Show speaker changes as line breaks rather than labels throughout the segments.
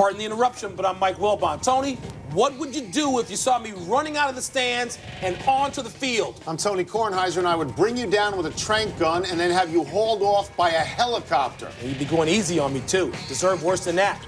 Pardon the interruption, but I'm Mike Wilbon. Tony, what would you do if you saw me running out of the stands and onto the field?
I'm Tony Kornheiser, and I would bring you down with a trank gun and then have you hauled off by a helicopter.
And you'd be going easy on me, too. Deserve worse than that.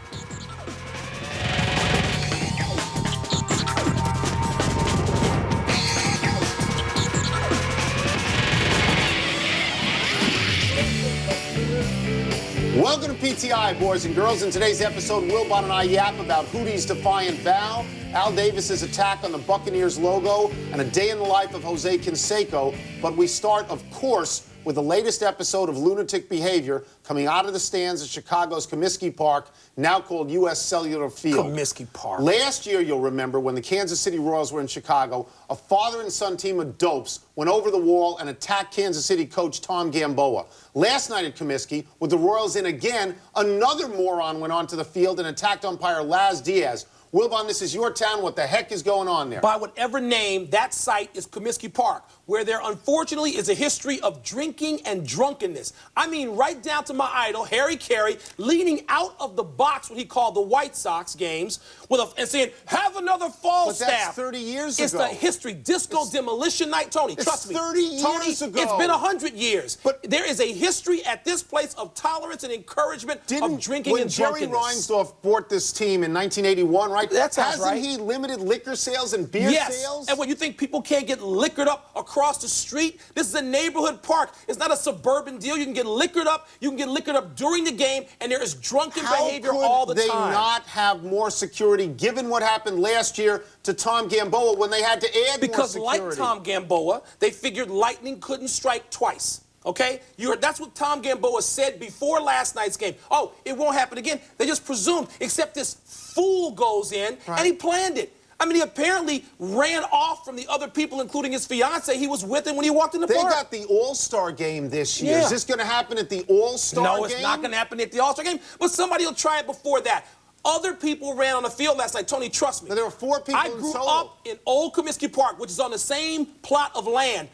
Welcome to PTI, boys and girls. In today's episode, Wilbon and I yap about Hootie's defiant vow, Al Davis's attack on the Buccaneers logo, and a day in the life of Jose Canseco. But we start, of course, with the latest episode of lunatic behavior coming out of the stands at Chicago's Comiskey Park, now called U.S. Cellular Field.
Comiskey Park.
Last year, you'll remember, when the Kansas City Royals were in Chicago, a father and son team of dopes went over the wall and attacked Kansas City coach Tom Gamboa. Last night at Comiskey, with the Royals in again, another moron went onto the field and attacked umpire Laz Diaz. Wilbon, this is your town. What the heck is going on there?
By whatever name, that site is Comiskey Park, where there unfortunately is a history of drinking and drunkenness. I mean, right down to my idol, Harry Carey, leaning out of the box what he called the White Sox games and saying, "Have another fall staff."
But that's 30 years ago.
It's the history. Disco demolition night. Tony, trust me.
30 years ago.
It's been 100 years.
But
there is a history at this place of tolerance and encouragement of drinking and drunkenness.
When Jerry Reinsdorf bought this team in 1981, right?
That sounds right.
Hasn't he limited liquor sales and beer sales?
And what, you think people can't get liquored up across the street? This is a neighborhood park. It's not a suburban deal. You can get liquored up. You can get liquored up during the game, and there is drunken behavior all the time.
How could they not have more security, given what happened last year to Tom Gamboa when they had to add more security?
Because like Tom Gamboa, they figured lightning couldn't strike twice. Okay? That's what Tom Gamboa said before last night's game. Oh, it won't happen again. They just presumed, except this fool goes in, and he planned it. I mean, he apparently ran off from the other people, including his fiancée he was with him when he walked in the park.
They got the All-Star game this year.
Yeah.
Is this going to happen at the All-Star game?
No, it's not going to happen at the All-Star game, but somebody will try it before that. Other people ran on the field last night. Tony, trust me.
Now, there were 4 people in total.
I grew up in Old Comiskey Park, which is on the same plot of land.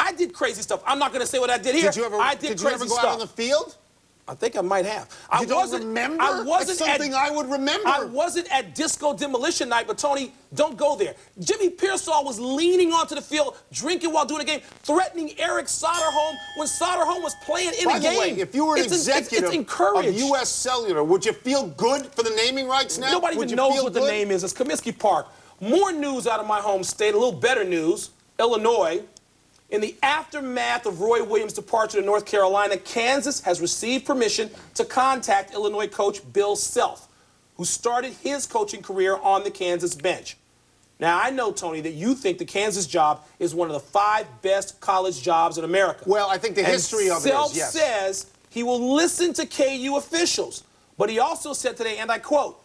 I did crazy stuff. I'm not going to say what I did here.
Did you ever,
I did
did you ever go out on the field?
I think I might have.
You don't remember? That's something I would remember.
I wasn't at Disco Demolition Night, but Tony, don't go there. Jimmy Pearsall was leaning onto the field, drinking while doing a game, threatening Eric Soderholm when Soderholm was playing in a game.
By the way, if you were an executive of U.S. Cellular, would you feel good for the naming rights now?
Nobody even knows what the name is. It's Comiskey Park. More news out of my home state, a little better news. Illinois. In the aftermath of Roy Williams' departure to North Carolina, Kansas has received permission to contact Illinois coach Bill Self, who started his coaching career on the Kansas bench. Now, I know, Tony, that you think the Kansas job is one of the 5 best college jobs in America.
Well, I think the history of it is, yes.
Self says he will listen to KU officials. But he also said today, and I quote,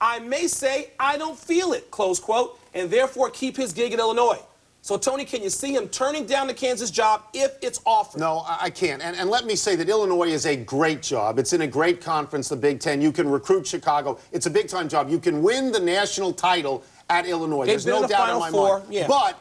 "I may say I don't feel it," close quote, and therefore keep his gig at Illinois. So, Tony, can you see him turning down the Kansas job if it's offered?
No, I can't. And let me say that Illinois is a great job. It's in a great conference, the Big Ten. You can recruit Chicago. It's a big-time job. You can win the national title at Illinois. There's no doubt in my mind.
Yeah.
But,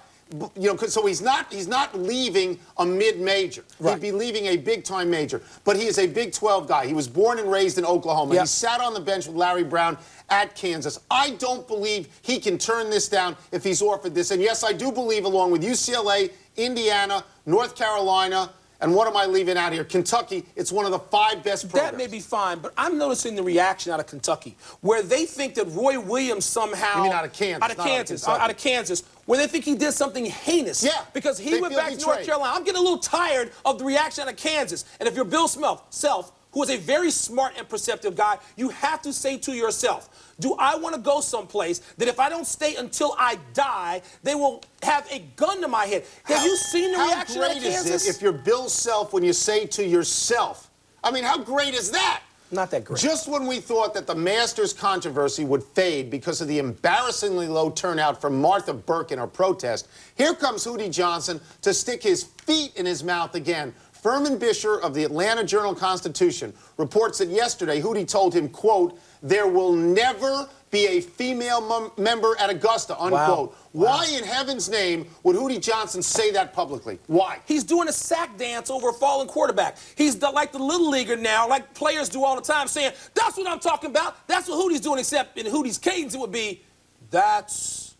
you know, so he's not leaving a mid-major.
Right.
He'd be leaving a big-time major. But he is a Big 12 guy. He was born and raised in Oklahoma.
Yep.
He sat on the bench with Larry Brown at Kansas. I don't believe he can turn this down if he's offered this. And yes, I do believe, along with UCLA, Indiana, North Carolina, and what am I leaving out here? Kentucky, it's one of the 5 best programs.
That may be fine, but I'm noticing the reaction out of Kentucky, where they think that Roy Williams somehow...
You mean out of Kansas?
Out of Kansas, where they think he did something heinous.
Yeah.
Because he went back to North Carolina. I'm getting a little tired of the reaction out of Kansas. And if you're Bill Self, who is a very smart and perceptive guy, you have to say to yourself, do I want to go someplace that if I don't stay until I die, they will have a gun to my head? Have you seen the reaction out of Kansas?
How great is it if you're Bill Self when you say to yourself, I mean, how great is that?
Not that great.
Just when we thought that the Masters controversy would fade because of the embarrassingly low turnout from Martha Burke in her protest, here comes Hootie Johnson to stick his feet in his mouth again. Furman Bisher of the Atlanta Journal-Constitution reports that yesterday Hootie told him, quote, "There will never be a female member at Augusta, unquote.
Wow.
Why in heaven's name would Hootie Johnson say that publicly? Why?
He's doing a sack dance over a fallen quarterback. He's like the little leaguer now, like players do all the time, saying, that's what I'm talking about. That's what Hootie's doing, except in Hootie's cadence it would be, that's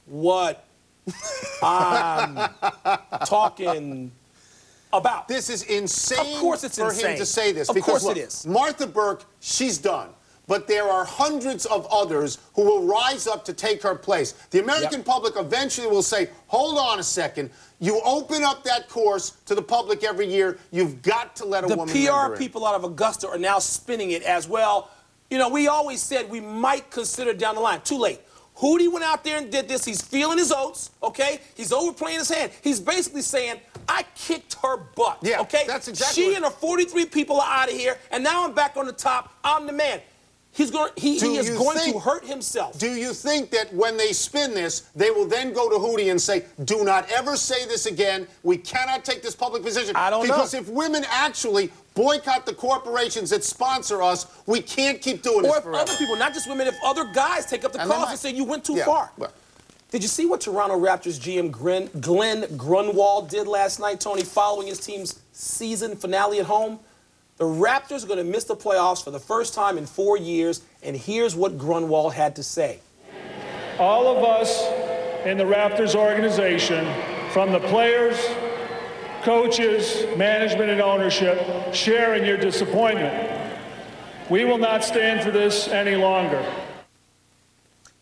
what I'm talking about.
This is insane.
Of course it's
for
insane.
him to say this.
Of
because,
course
look,
it is.
Martha Burke, she's done. But there are hundreds of others who will rise up to take her place. The American public eventually will say, hold on a second. You open up that course to the public every year. You've got to let a woman
The
member
PR
in.
people out of Augusta are now spinning it as well. You know, we always said we might consider down the line. Too late. Hootie went out there and did this. He's feeling his oats, okay? He's overplaying his hand. He's basically saying, I kicked her butt,
Yeah,
okay?
that's exactly
She
what-
and her 43 people are out of here, and now I'm back on the top. I'm the man. He is going to hurt himself.
Do you think that when they spin this, they will then go to Hootie and say, do not ever say this again. We cannot take this public position.
I don't know.
Because if women actually boycott the corporations that sponsor us, we can't keep doing this
Or if
forever.
other people, not just women, if other guys take up the
And they
cause
might.
and say you went too
Yeah,
far.
well.
Did you see what Toronto Raptors GM Glenn Grunwald did last night, Tony, following his team's season finale at home? The Raptors are going to miss the playoffs for the first time in 4 years, and here's what Grunwald had to say.
All of us in the Raptors organization, from the players, coaches, management, and ownership, share in your disappointment. We will not stand for this any longer.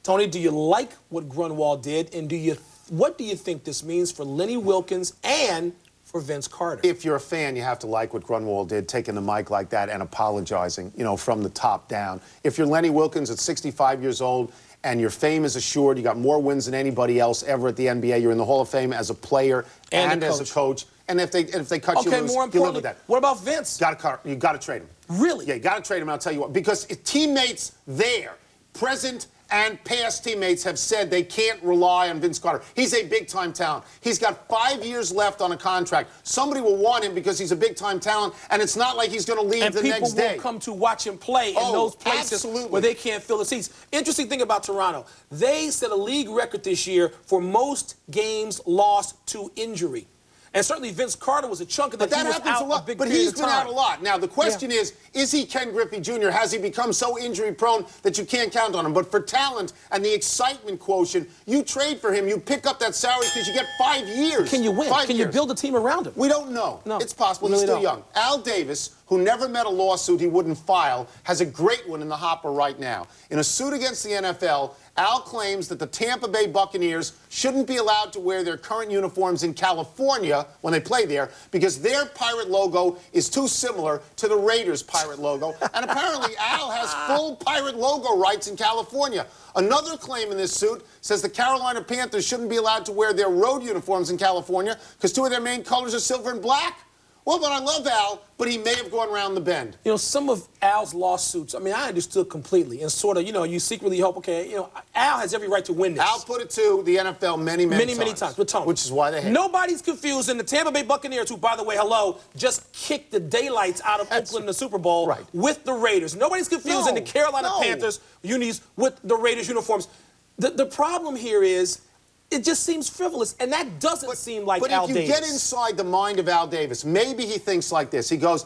Tony, do you like what Grunwald did, and what do you think this means for Lenny Wilkens and for Vince Carter?
If you're a fan, you have to like what Grunwald did, taking the mic like that and apologizing, you know, from the top down. If you're Lenny Wilkens at 65 years old and your fame is assured, you got more wins than anybody else ever at the NBA, you're in the Hall of Fame as a player and as a coach. And if they cut you loose,
more
you live with
importantly,
that.
what about Vince?
You got to trade him.
Really?
Yeah, you got to trade him. I'll tell you what. Because teammates there, present and past teammates, have said they can't rely on Vince Carter. He's a big-time talent. He's got 5 years left on a contract. Somebody will want him because he's a big-time talent, and it's not like he's going to leave the next day.
And people will come to watch him play in those places
absolutely.
where they can't fill the seats. Interesting thing about Toronto, they set a league record this year for most games lost to injury. And certainly Vince Carter was a chunk of that.
But that
he was
happens
out
a lot.
big
But
period
he's
of
been
time.
out a lot. Now, the question is he Ken Griffey Jr.? Has he become so injury-prone that you can't count on him? But for talent and the excitement quotient, you trade for him. You pick up that salary because you get 5 years.
Can you win?
5
Can
years.
you build a team around him?
We don't know.
No,
it's possible.
we
He's
really
still
don't.
young. Al Davis, who never met a lawsuit he wouldn't file, has a great one in the hopper right now. In a suit against the NFL, Al claims that the Tampa Bay Buccaneers shouldn't be allowed to wear their current uniforms in California when they play there because their pirate logo is too similar to the Raiders' pirate logo. And apparently Al has full pirate logo rights in California. Another claim in this suit says the Carolina Panthers shouldn't be allowed to wear their road uniforms in California because two of their main colors are silver and black. Well, but I love Al, but he may have gone around the bend.
You know, some of Al's lawsuits, I mean, I understood completely. And sort of, you know, you secretly hope, okay, you know, Al has every right to win this.
Al put it to the NFL many times.
But Tony,
which is why they hate
nobody's confused. And the Tampa Bay Buccaneers, who, by the way, just kicked the daylights out of Oakland in the Super Bowl with the Raiders. Nobody's confused in the Carolina Panthers unis with the Raiders uniforms. The problem here is it just seems frivolous, and that doesn't seem like Al Davis.
But if you get inside the mind of Al Davis, maybe he thinks like this. He goes,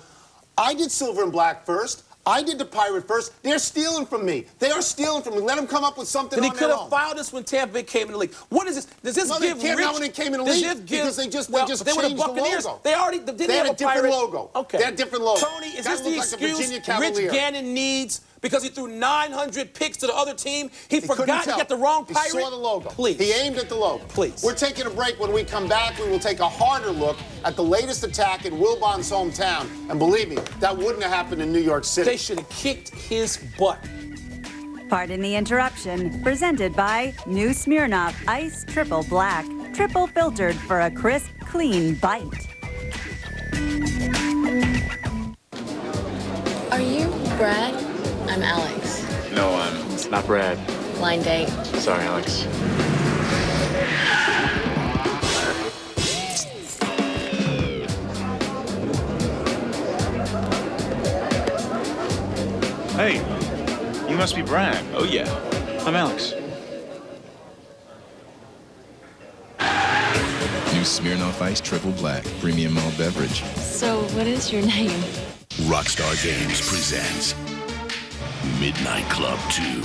I did silver and black first. I did the pirate first. They're stealing from me. They are stealing from me. Let them come up with something on their own.
But he could have filed this when Tampa Bay came in the league. What is this? Does this give
they can't
Rich?
now when they came in the league because they just changed
they were the Buccaneers.
logo.
They already didn't
they
have
had a different
pirate
logo.
Okay.
They had a different logo.
Tony, is this the excuse
Rich
Rich Gannon needs because he threw 900 picks to the other team? He forgot to get the wrong pirate.
He saw the logo.
Please.
He aimed at the logo.
Please.
We're taking a break. When we come back, we will take a harder look at the latest attack in Wilbon's hometown. And believe me, that wouldn't have happened in New York City.
They should have kicked his butt.
Pardon the interruption. Presented by New Smirnoff Ice Triple Black. Triple filtered for a crisp, clean bite.
Are you Brad? I'm Alex.
No, I'm not Brad.
Blind date.
Sorry, Alex.
Hey, you must be Brad.
Oh, yeah. I'm Alex.
New Smirnoff Ice Triple Black, premium malt beverage.
So, what is your name?
Rockstar Games presents Midnight Club 2.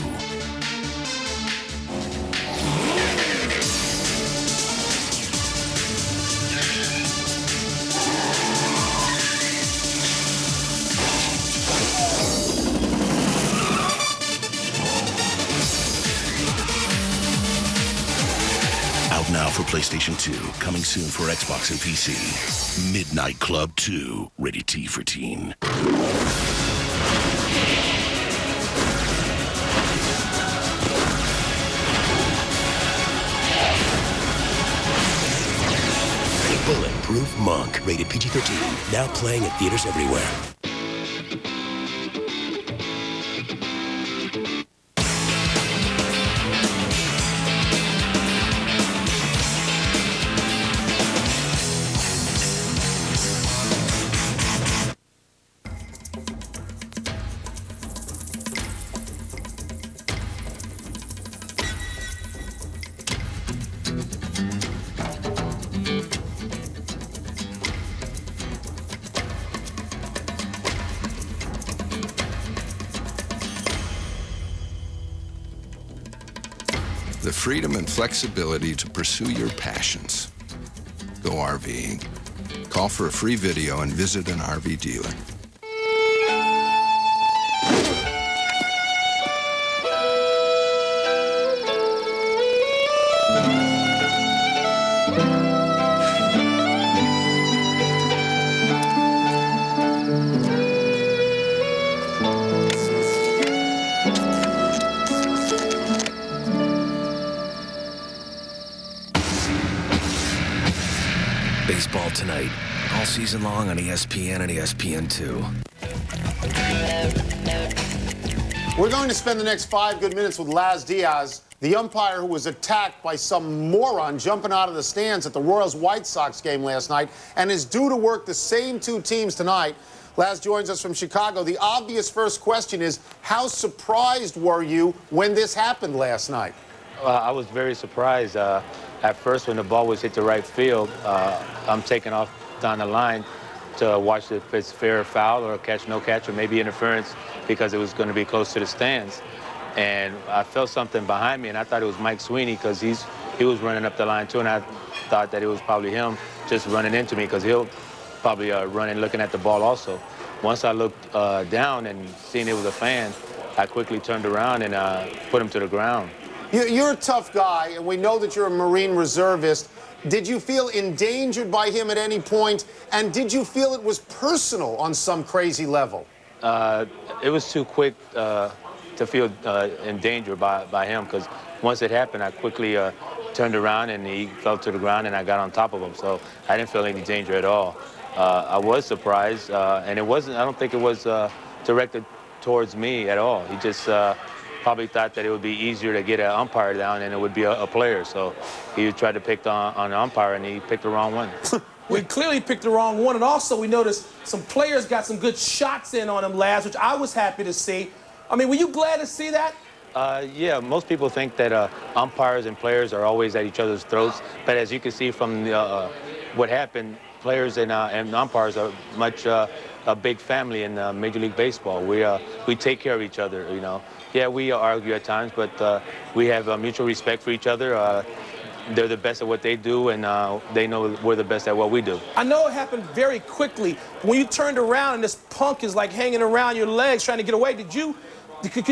Out now for PlayStation 2, coming soon for Xbox and PC. Midnight Club 2, rated T for teen. Bulletproof Monk, rated PG-13, now playing at theaters everywhere.
The freedom and flexibility to pursue your passions. Go RVing. Call for a free video and visit an RV dealer.
Baseball tonight, all season long on ESPN and ESPN2.
We're going to spend the next 5 good minutes with Laz Diaz, the umpire who was attacked by some moron jumping out of the stands at the Royals-White Sox game last night and is due to work the same 2 teams tonight. Laz joins us from Chicago. The obvious first question is, how surprised were you when this happened last night?
I was very surprised. At first, when the ball was hit to right field, I'm taking off down the line to watch if it's fair or foul or catch, no catch, or maybe interference because it was going to be close to the stands. And I felt something behind me, and I thought it was Mike Sweeney because he was running up the line too, and I thought that it was probably him just running into me because he'll probably run and looking at the ball also. Once I looked down and seen it was a fan, I quickly turned around and put him to the ground.
You're a tough guy, and we know that you're a Marine reservist. Did you feel endangered by him at any point? And did you feel it was personal on some crazy level?
It was too quick to feel in danger by him because once it happened, I quickly turned around and he fell to the ground and I got on top of him. So I didn't feel any danger at all. I was surprised, and I don't think it was directed towards me at all. He just probably thought that it would be easier to get an umpire down and it would be a player. So he tried to pick on an umpire and he picked the wrong one.
We clearly picked the wrong one, and also we noticed some players got some good shots in on him, Laz, which I was happy to see. I mean, were you glad to see that?
Yeah, most people think that umpires and players are always at each other's throats, but as you can see from what happened, players and umpires are much a big family in Major League Baseball. We take care of each other, you know. Yeah, we argue at times, but we have mutual respect for each other. They're the best at what they do, and they know we're the best at what we do.
I know it happened very quickly. When you turned around and this punk is like hanging around your legs trying to get away, could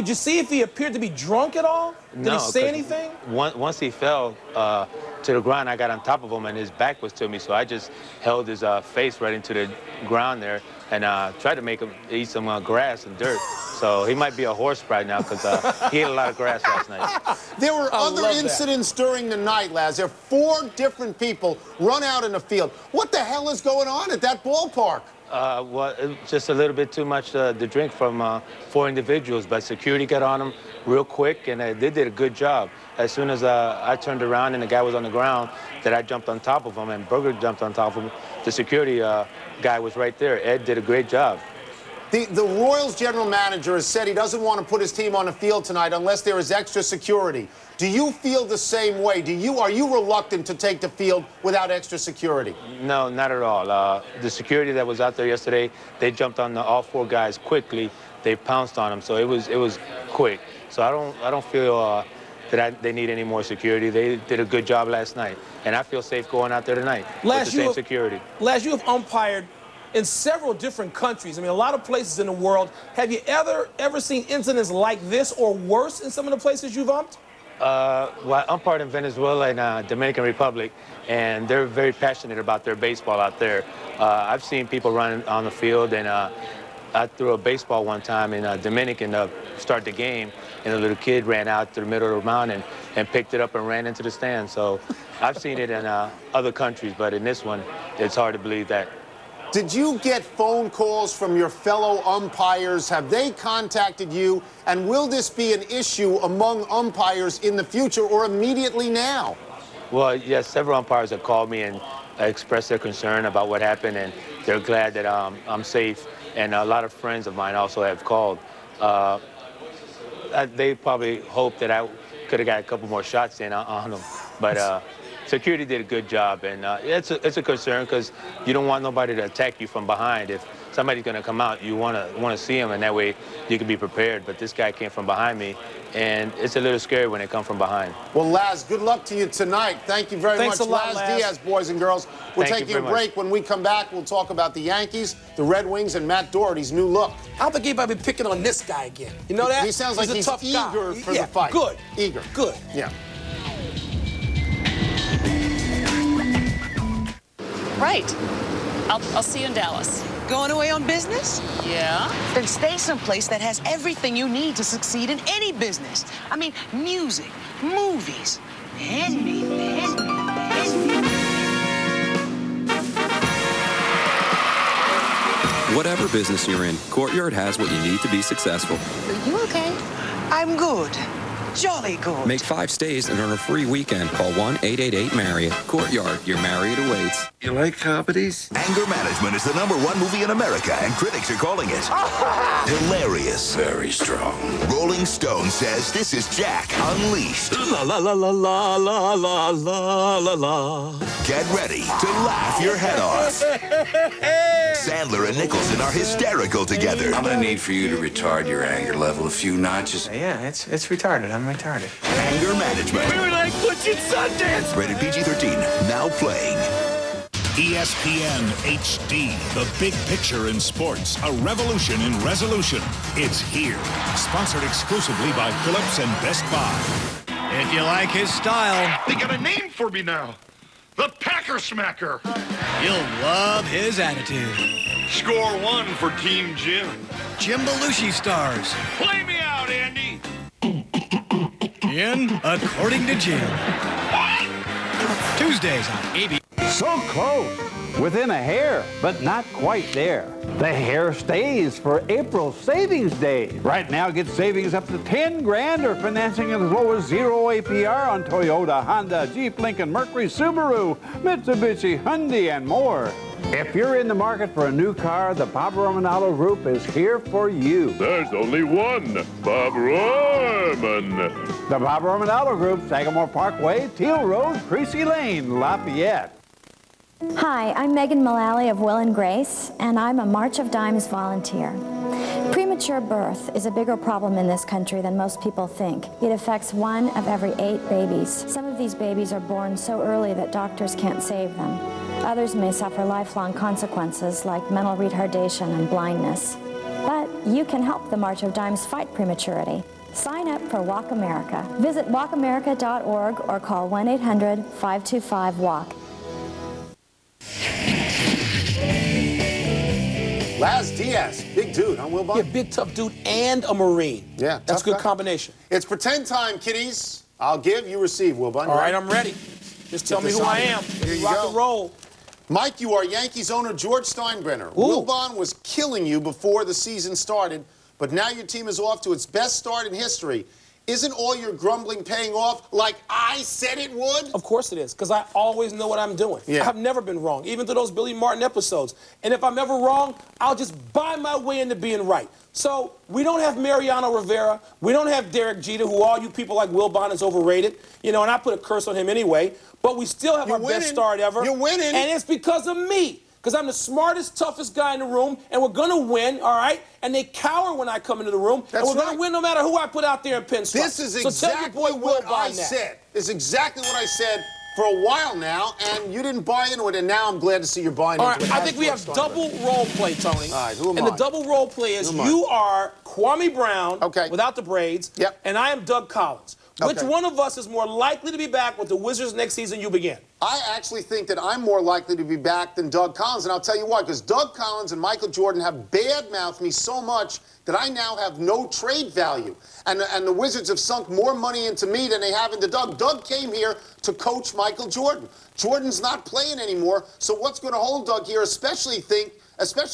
you see if he appeared to be drunk at all? Did he say anything?
Once he fell to the ground, I got on top of him, and his back was to me, so I just held his face right into the ground there and tried to make him eat some grass and dirt. So he might be a horse right now because he ate a lot of grass last night.
There were other incidents during the night, Laz. There are 4 different people run out in the field. What the hell is going on at that ballpark?
Well, it was just a little bit too much to drink from 4 individuals, but security got on them real quick, and they did a good job. As soon as I turned around and the guy was on the ground, that I jumped on top of him, and Berger jumped on top of him. The security guy was right there. Ed did a great job.
The Royals general manager has said he doesn't want to put his team on the field tonight unless there is extra security. Do you feel the same way? Are you reluctant to take the field without extra security?
No, not at all. The security that was out there yesterday, they jumped on all 4 guys quickly. They pounced on them, so it was quick. So I don't feel that they need any more security. They did a good job last night, and I feel safe going out there tonight with the same security.
Last, you have umpired in several different countries. I mean, a lot of places in the world. Have you ever seen incidents like this or worse in some of the places you've umped?
Well, I umpired in Venezuela and Dominican Republic, and they're very passionate about their baseball out there. I've seen people run on the field, and I threw a baseball one time in Dominican to start the game, and a little kid ran out to the middle of the mountain and picked it up and ran into the stand. So I've seen it in other countries, but in this one, it's hard to believe that.
Did you get phone calls from your fellow umpires? Have they contacted you? And will this be an issue among umpires in the future or immediately now?
Well, yes, several umpires have called me and expressed their concern about what happened, and they're glad that I'm safe. And a lot of friends of mine also have called. They probably hope that I could have got a couple more shots in on them. But security did a good job, and it's a concern because you don't want nobody to attack you from behind. If somebody's going to come out, you want to see them, and that way you can be prepared. But this guy came from behind me, and it's a little scary when they come from behind.
Well, Laz, good luck to you tonight. Thank you very much.
Thanks a lot,
Laz Diaz, boys and girls. We're taking a break. When we come back, we'll talk about the Yankees, the Red Wings, and Matt Doherty's new look.
I don't think anybody be picking on this guy again. You know that?
He sounds like he's
a tough
eager
guy.
for the fight.
Good.
Eager.
Good.
Yeah.
Right. I'll see you in Dallas.
Going away on business?
Yeah?
Then stay someplace that has everything you need to succeed in any business. I mean, music, movies, handmade.
Whatever business you're in, Courtyard has what you need to be successful.
Are you okay? I'm good. Jolly good.
Make 5 stays and earn a free weekend. Call 1-888-MARRIOTT. Courtyard, your Marriott awaits.
You like comedies?
Anger Management is the #1 movie in America, and critics are calling it hilarious.
Very strong.
Rolling Stone says this is Jack Unleashed.
La la la la la la la la la la.
Get ready to laugh your head off. Sandler and Nicholson are hysterical together.
I'm gonna need for you to retard your anger level a few notches.
Yeah, it's retarded. I'm retarded.
Anger Management.
We were like watching Sundance.
Rated PG-13. Now playing.
ESPN HD, the big picture in sports, a revolution in resolution. It's here. Sponsored exclusively by Philips and Best Buy.
If you like his style,
they got a name for me now. The Packer Smacker.
You'll love his attitude.
Score 1 for Team Jim.
Jim Belushi stars.
Play me out, Andy.
In According to Jim. Tuesdays on ABC.
So close, within a hair, but not quite there. The hair stays for April Savings Day. Right now, get savings up to 10 grand or financing as low as 0 APR on Toyota, Honda, Jeep, Lincoln, Mercury, Subaru, Mitsubishi, Hyundai, and more. If you're in the market for a new car, the Bob Romanello Group is here for you.
There's only one Bob Roman.
The Bob Romanello Group, Sagamore Parkway, Teal Road, Creasy Lane, Lafayette.
Hi, I'm Megan Mullally of Will and Grace, and I'm a March of Dimes volunteer. Premature birth is a bigger problem in this country than most people think. It affects 1 of every 8 babies. Some of these babies are born so early that doctors can't save them. Others may suffer lifelong consequences like mental retardation and blindness. But you can help the March of Dimes fight prematurity. Sign up for Walk America. Visit walkamerica.org or call 1-800-525-WALK.
Laz Diaz, big dude, huh, Wilbon?
Yeah, big tough dude and a Marine.
Yeah,
that's a good combination.
It's pretend time, kiddies. I'll give, you receive, Wilbon.
All right, I'm ready. Just tell me who I am.
Here you
Rock
go.
and roll.
Mike, you are Yankees owner George Steinbrenner. Wilbon was killing you before the season started, but now your team is off to its best start in history. isn't all your grumbling paying off like I said it would?
Of course it is, because I always know what I'm doing.
Yeah.
I've never been wrong, even through those Billy Martin episodes. And if I'm ever wrong, I'll just buy my way into being right. So we don't have Mariano Rivera. We don't have Derek Jeter, who all you people like Wilbon is overrated. You know, and I put a curse on him anyway. But we still have our best start ever.
You're winning.
And it's because of me. Because I'm the smartest, toughest guy in the room, and we're going to win, all right? And they cower when I come into the room, and we're going to win no matter who I put out there in pinstripes.
This is exactly
so tell your boy
what I
Wilbon that.
said. It's exactly what I said for a while now, and you didn't buy into it, and now I'm glad to see you're buying
All
into
right,
it.
I think we have double role play, Tony.
All right, who am
and
I?
the double role play is
Who am I?
you are Kwame Brown without the braids,
Yep.
and I am Doug Collins. Which one of us is more likely to be back with the Wizards next season you begin?
I actually think that I'm more likely to be back than Doug Collins, and I'll tell you why. Because Doug Collins and Michael Jordan have bad-mouthed me so much that I now have no trade value. And the Wizards have sunk more money into me than they have into Doug. Doug came here to coach Michael Jordan. Jordan's not playing anymore, so what's going to hold Doug here, especially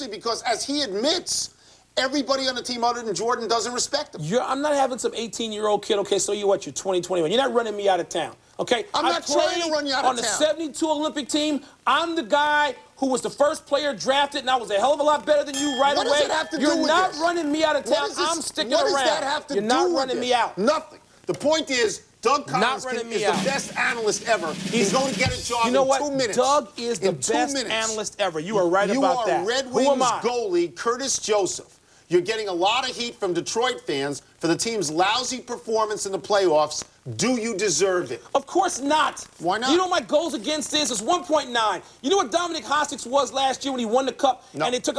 because, as he admits, everybody on the team other than Jordan doesn't respect him.
I'm not having some 18-year-old kid, okay, so what, you're 20, 21. You're not running me out of town, okay?
I'm not trying to run you out of
on
town.
the 72 Olympic team, I'm the guy who was the first player drafted, and I was a hell of a lot better than you right
What
away.
does it have to do
You're
with
not
this?
running me out of town. I'm sticking around.
What does that have to
You're
do
not
with
running
this?
me out.
Nothing. The point is, Doug Collins
running me
is
out.
the best analyst ever. He's going to get a job
You know
in
what?
2 minutes.
Doug is the
In 2
best
minutes.
analyst ever. You are right about that.
You are Red
Who am
Wings
I?
goalie Curtis Joseph. You're getting a lot of heat from Detroit fans for the team's lousy performance in the playoffs. Do you deserve it?
Of course not.
Why not?
You know what my goals against is? It's 1.9. You know what Dominic Hasek was last year when he won the Cup?
No.
And they took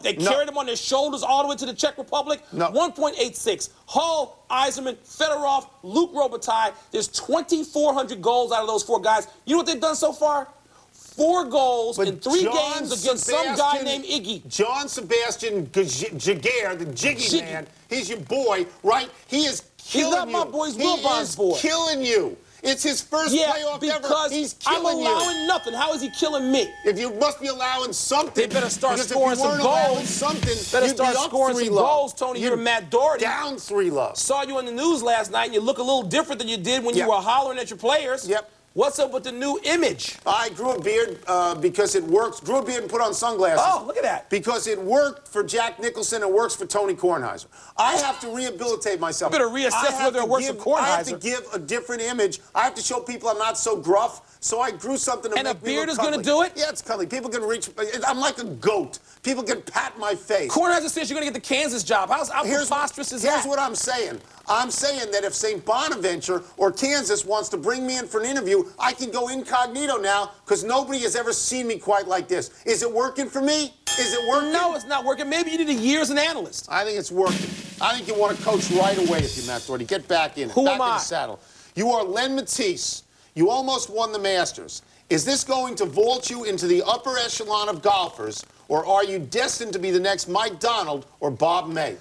they carried him on their shoulders all the way to the Czech Republic?
No.
1.86. Hull, Yzerman, Fedorov, Luke Robitaille. There's 2,400 goals out of those 4 guys. You know what they've done so far? 4 goals in 3 games against some guy named Iggy.
John Sebastian Jaguar, the Jiggy man. He's your boy, right? He is killing you.
He's not my boy, he's Wilbon's boy.
He is killing you. It's his first playoff ever.
Because
He's killing
I'm allowing nothing. How is he killing me?
If you must be allowing something.
They better start
because
scoring
if you
some
weren't allowing
goals.
something,
Better
you'd
start
be up
scoring
3
some
low.
goals, Tony. You're Matt Doherty.
Down 3 low.
Saw you on the news last night, and you look a little different than you did when you were hollering at your players.
Yep.
What's up with the new image?
I grew a beard because it works. Grew a beard and put on sunglasses.
Oh, look at that.
Because it worked for Jack Nicholson. It works for Tony Kornheiser. I have to rehabilitate myself.
You better reassess whether it works for Kornheiser.
I have to give a different image. I have to show people I'm not so gruff. So I grew something to
and
make
a
me
beard
look
is going to
cuddly.
do it?
Yeah, it's cuddly. People can reach. I'm like a goat. People can pat my face.
Kornheiser says you're going to get the Kansas job. How preposterous is that?
Here's what I'm saying. I'm saying that if St. Bonaventure or Kansas wants to bring me in for an interview, I can go incognito now because nobody has ever seen me quite like this. Is it working for me? Is it working?
No, it's not working. Maybe you need a year as an analyst.
I think it's working. I think you want to coach right away if you're Matt Doherty. Get back in it.
Who
back
am
in
I?
the saddle. You are Len Matisse. You almost won the Masters. Is this going to vault you into the upper echelon of golfers, or are you destined to be the next Mike Donald or Bob May?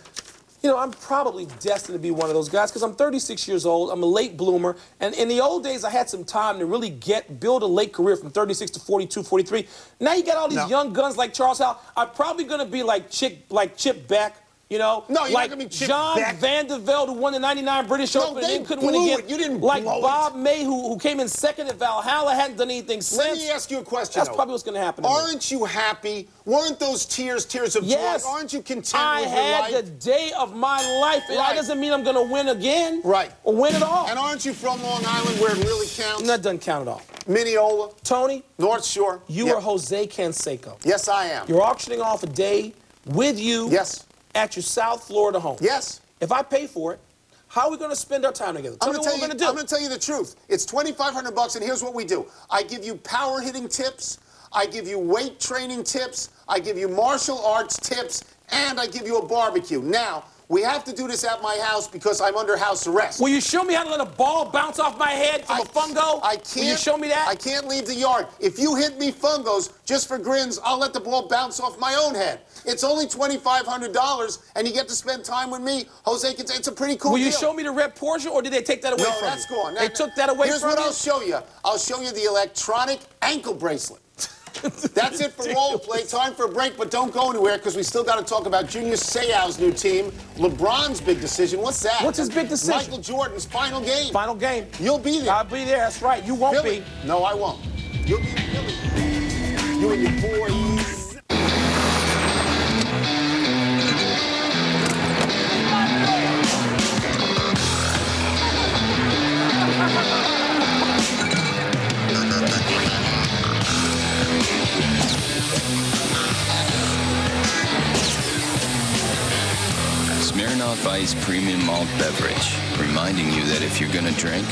You know, I'm probably destined to be one of those guys because I'm 36 years old. I'm a late bloomer. And in the old days, I had some time to really build a late career from 36 to 42, 43. Now you got all these young guns like Charles Howell. I'm probably going to be like Chip Beck. You know,
no, you're
like
not gonna be Chip
John
Beck.
Van der Velde, who won the '99 British Open and then couldn't win again.
You didn't
like
blow
Bob May, who came in second at Valhalla, hadn't done anything since.
Let me ask you a question.
That's probably what's going to happen.
Aren't you happy? Weren't those tears of
yes.
joy? Aren't you content
I
with your life?
had the day of my life, and
Right.
that doesn't mean I'm going to win again.
Right.
Or win it all.
And aren't you from Long Island where it really counts?
That doesn't count at all.
Mineola.
Tony.
North Shore.
You are Jose Canseco.
Yes, I am.
You're auctioning off a day with you.
Yes.
At your South Florida home.
Yes.
If I pay for it, how are we going to spend our time together? Tell me what we're going to do.
I'm going to tell you the truth. It's $2,500, and here's what we do. I give you power hitting tips. I give you weight training tips. I give you martial arts tips, and I give you a barbecue. Now, we have to do this at my house because I'm under house arrest.
Will you show me how to let a ball bounce off my head from a fungo?
I can't.
Will you show me that?
I can't leave the yard. If you hit me fungos just for grins, I'll let the ball bounce off my own head. It's only $2,500, and you get to spend time with me. Jose, it's a pretty cool
Will
deal.
you show me the red Porsche, or did they take that away from you?
No, that's gone.
They took that away from you?
Here's what I'll show you. I'll show you the electronic ankle bracelet. That's it for role play. Time for a break, but don't go anywhere because we still got to talk about Junior Seau's new team. LeBron's big decision. What's that?
What's his big decision?
Michael Jordan's final game.
Final game.
You'll be there.
I'll be there. That's right. You won't
Philly.
be.
No, I won't. You'll be in Philly. You and your boys.
Smirnoff Ice Premium Malt Beverage, reminding you that if you're gonna drink,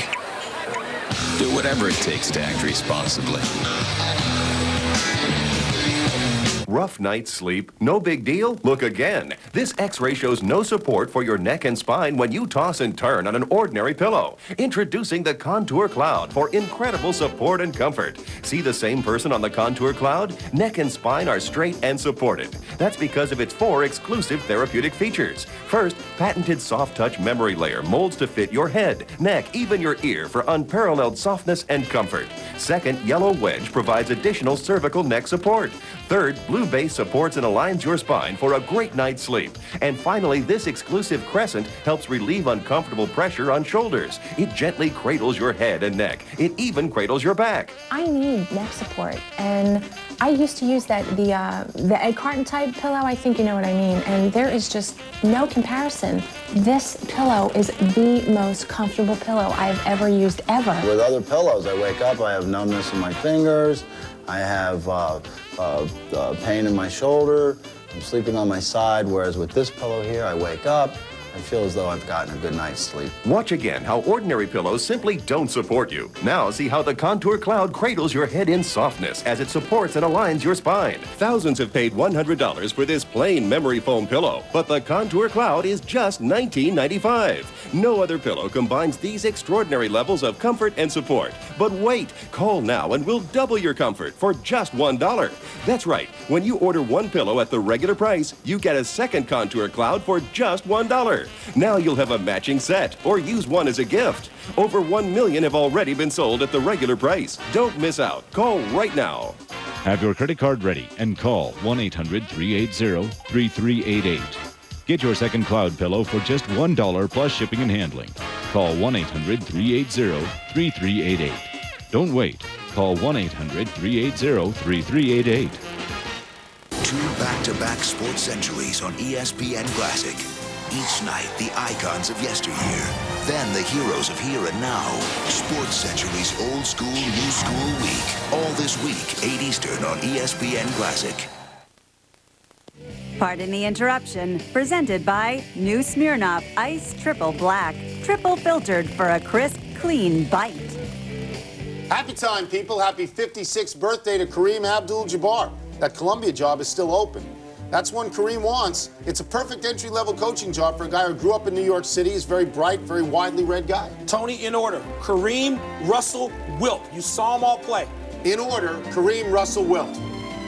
do whatever it takes to act responsibly.
Rough night's sleep? No big deal? Look again. This X-ray shows no support for your neck and spine when you toss and turn on an ordinary pillow. Introducing the Contour Cloud for incredible support and comfort. See the same person on the Contour Cloud? Neck and spine are straight and supported. That's because of its 4 exclusive therapeutic features. First, patented soft touch memory layer molds to fit your head, neck, even your ear for unparalleled softness and comfort. Second, Yellow Wedge provides additional cervical neck support. Third, Blue Base supports and aligns your spine for a great night's sleep. And finally, this exclusive Crescent helps relieve uncomfortable pressure on shoulders. It gently cradles your head and neck. It even cradles your back.
I need neck support, and I used to use the egg carton type pillow. I think you know what I mean. And there is just no comparison. This pillow is the most comfortable pillow I've ever used ever.
With other pillows, I wake up, I have numbness in my fingers, I have pain in my shoulder, I'm sleeping on my side, whereas with this pillow here, I wake up, I feel as though I've gotten a good night's sleep.
Watch again how ordinary pillows simply don't support you. Now see how the Contour Cloud cradles your head in softness as it supports and aligns your spine. Thousands have paid $100 for this plain memory foam pillow, but the Contour Cloud is just $19.95. No other pillow combines these extraordinary levels of comfort and support. But wait, call now and we'll double your comfort for just $1. That's right, when you order one pillow at the regular price, you get a second Contour Cloud for just $1. Now you'll have a matching set, or use one as a gift. Over 1 million have already been sold at the regular price. Don't miss out. Call right now.
Have your credit card ready and call 1-800-380-3388. Get your second cloud pillow for just $1 plus shipping and handling. Call 1-800-380-3388. Don't wait. Call 1-800-380-3388.
2 back-to-back sports centuries on ESPN Classic. Each night, the icons of yesteryear. Then the heroes of here and now. Sports Century's Old School, New School Week. All this week, 8 Eastern on ESPN Classic.
Pardon the interruption. Presented by New Smirnoff Ice Triple Black. Triple filtered for a crisp, clean bite.
Happy time, people. Happy 56th birthday to Kareem Abdul-Jabbar. That Columbia job is still open. That's one Kareem wants. It's a perfect entry-level coaching job for a guy who grew up in New York City. He's very bright, very widely read guy.
Tony, in order. Kareem, Russell, Wilt. You saw them all play.
In order, Kareem, Russell, Wilt.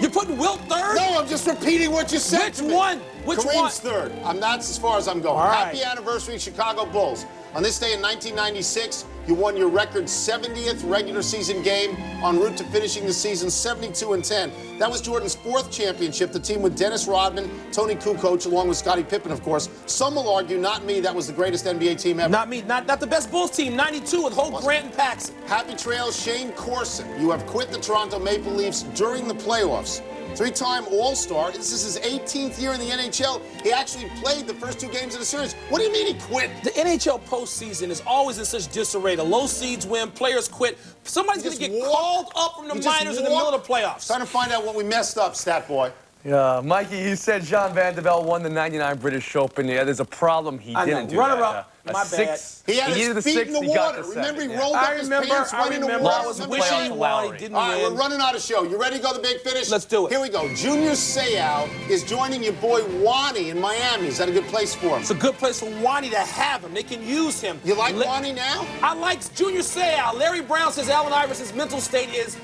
You're putting Wilt third?
No, I'm just repeating what you said to me.
Which one?
Kareem's third. That's as far as I'm going.
All
Happy
right.
anniversary, Chicago Bulls. On this day in 1996, you won your record 70th regular season game en route to finishing the season 72-10. That was Jordan's 4th championship, the team with Dennis Rodman, Tony Kukoc, along with Scottie Pippen, of course. Some will argue, not me, that was the greatest NBA team ever.
Not me. Not the best Bulls team. 92 with Holt, Grant, and Paxson.
Happy trails, Shane Corson. You have quit the Toronto Maple Leafs during the playoffs. 3-time All-Star. This is his 18th year in the NHL. He actually played the first 2 games of the series. What do you mean he quit?
The NHL postseason is always in such disarray. The low seeds win, players quit. Somebody's going to get called up from the minors in the middle of the playoffs.
Trying to find out what we messed up, stat boy.
Yeah, Mikey, you said Jean Van de Velde won the 99 British Open. Yeah, there's a problem. He didn't do
Runner-up. My bad.
He had his feet in the water. Remember, he rolled up his pants, went in the water.
I was wishing he won. He didn't win.
All right, we're running out of show. You ready to go to the big finish?
Let's do it.
Here we go. Junior Seau is joining your boy Wani in Miami. Is that a good place for him?
It's a good place for Wani to have him. They can use him.
You like Wani now?
I like Junior Seau. Larry Brown says Allen Iverson's mental state is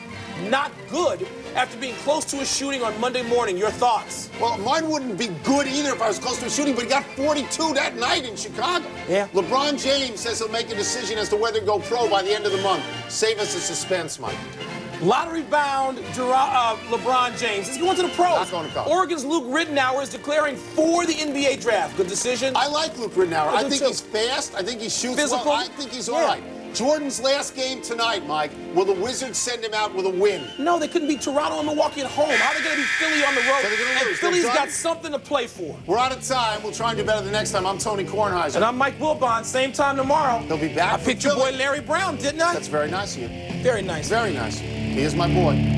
not good after being close to a shooting on Monday morning. Your thoughts?
Well, mine wouldn't be good either if I was close to a shooting, but he got 42 that night in Chicago.
Yeah.
LeBron James says he'll make a decision as to whether to go pro by the end of the month. Save us the suspense, Mike.
Lottery-bound LeBron James is going to the pros.
Not going to college.
Oregon's Luke Rittenauer is declaring for the NBA draft. Good decision.
I like Luke Rittenauer.
I
I
do
think
too.
he's fast. I think he shoots
Physical.
well. I think he's all right. Jordan's last game tonight, Mike. Will the Wizards send him out with a win?
No, they couldn't beat Toronto and Milwaukee at home. How are they going to beat Philly on the road?
So they're gonna
and
lose.
Philly's
They're
got
done.
something to play for.
We're out of time. We'll try and do better the next time. I'm Tony Kornheiser.
And I'm Mike Wilbon. Same time tomorrow.
He'll be back.
I picked your boy Larry Brown, didn't I?
That's very nice of you.
Very nice.
Very nice. He is my boy.